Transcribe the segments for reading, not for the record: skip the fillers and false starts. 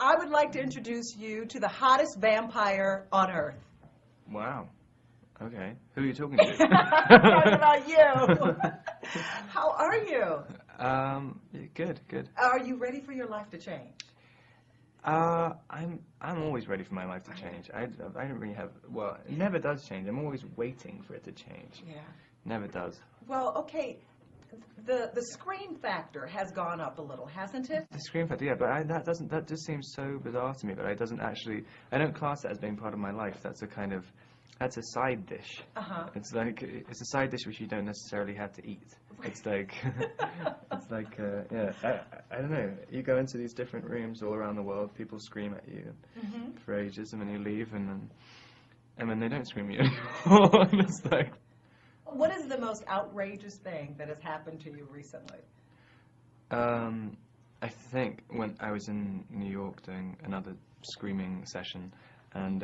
I would like to introduce you to the hottest vampire on Earth. Wow. Okay. Who are you talking to? Talking about you. How are you? Good. Are you ready for your life to change? I'm always ready for my life to change. I don't really have. Well, it never does change. I'm always waiting for it to change. Yeah. Never does. Well, okay. The scream factor has gone up a little, hasn't it? The scream factor, yeah, but that just seems so bizarre to me. But I don't class it as being part of my life. That's a side dish. It's a side dish which you don't necessarily have to eat. It's like, I don't know. You go into these different rooms all around the world, people scream at you for ages, and then you leave, and then they don't scream at you anymore. And it's like. What is the most outrageous thing that has happened to you recently? I think when I was in New York doing another screaming session, and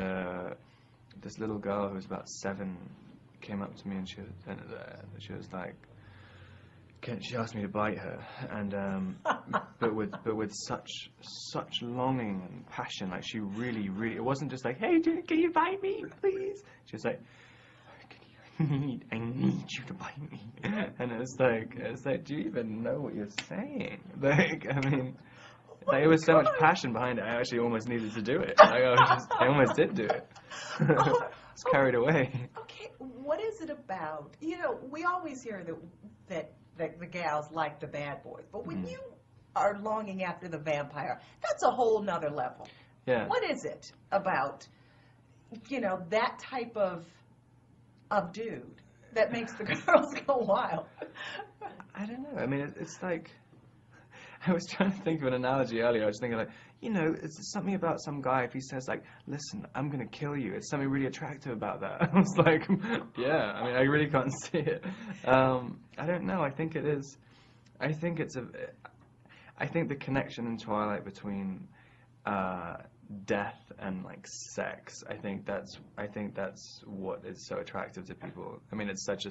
this little girl who was about 7 came up to me, and she was like, she asked me to bite her, and but with such longing and passion, like she really, it wasn't just like, hey, can you bite me, please? She was like, I need you to bite me. And it's like, do you even know what you're saying? Like, I mean, there was so much passion behind it, I actually almost needed to do it. I almost did do it. I was carried away. Okay, what is it about? You know, we always hear that the gals like the bad boys, but when you are longing after the vampire, that's a whole nother level. Yeah. What is it about, that type of dude that makes the girls go wild? I don't know. I mean, it's like, I was trying to think of an analogy earlier. I was thinking like, it's something about some guy, if he says like, listen, I'm going to kill you, it's something really attractive about that. I was like, yeah, I mean, I really can't see it. I don't know. I think it is. I think the connection in Twilight between death and like sex, I think that's what is so attractive to people. I mean, it's such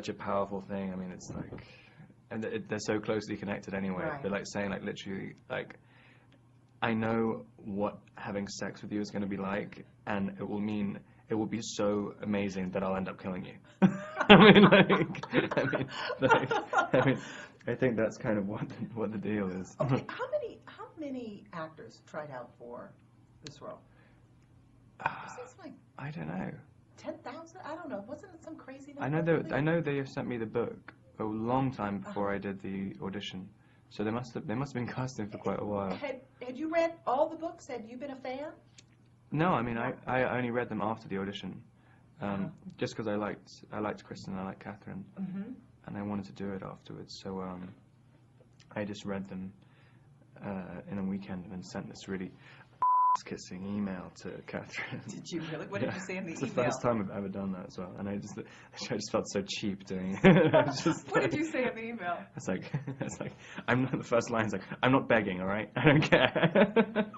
a powerful thing. I mean, it's like, and they're so closely connected anyway. Right. They're like saying like literally like, I know what having sex with you is going to be like, and it will be so amazing that I'll end up killing you. I think that's kind of what the deal is. Okay, how many actors tried out for this role? I don't know. 10,000? I don't know. Wasn't it some crazy number? I know they have sent me the book a long time before I did the audition, so they must have been casting for quite a while. Had you read all the books? Had you been a fan? No, I mean I only read them after the audition, just because I liked Kristen and I liked Catherine, and I wanted to do it afterwards. So I just read them in a weekend and then sent this really kissing email to Catherine. Did you really? What did you say in the email? It's the first time I've ever done that as well, and I just felt so cheap doing it. What did you say in the email? It's like I'm not, the first line's like, I'm not begging, all right? I don't care.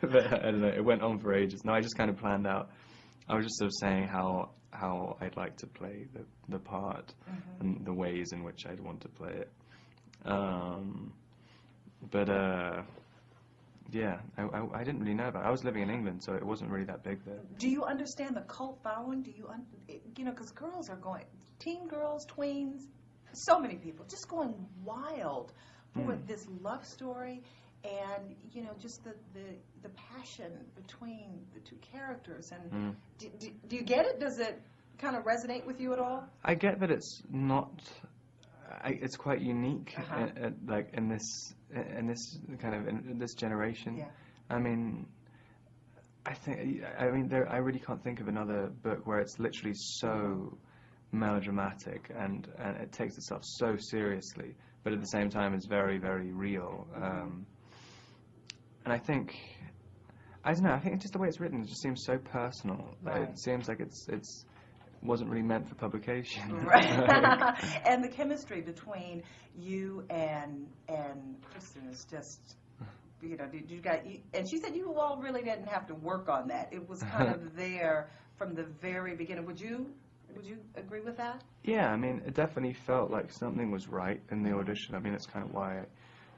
But I don't know. It went on for ages. No, I just kind of planned out. I was just sort of saying how I'd like to play the part and the ways in which I'd want to play it. Yeah, I didn't really know about it. I was living in England, so it wasn't really that big there. Do you understand the cult following? Do you, because girls are going, teen girls, tweens, so many people just going wild for this love story, and just the passion between the two characters. And do you get it? Does it kind of resonate with you at all? I get that it's not. It's quite unique, like in this generation. Yeah. I mean, I really can't think of another book where it's literally so melodramatic and it takes itself so seriously, but at the same time it's very, very real. And I don't know. I think it's just the way it's written. It just seems so personal. Right. It seems like it's wasn't really meant for publication. Right. And the chemistry between you and Kristen is just, and she said you all really didn't have to work on that. It was kind of there from the very beginning. Would you agree with that? Yeah, I mean, it definitely felt like something was right in the audition. I mean, it's kind of why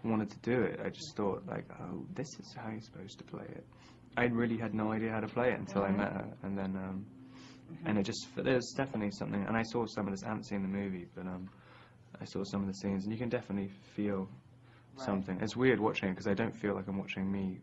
wanted to do it. I just thought, like, oh, this is how you're supposed to play it. I really had no idea how to play it until I met her, and then, and it just, there's definitely something, and I saw some of this, I haven't seen the movie, but I saw some of the scenes, and you can definitely feel something. It's weird watching it, because I don't feel like I'm watching me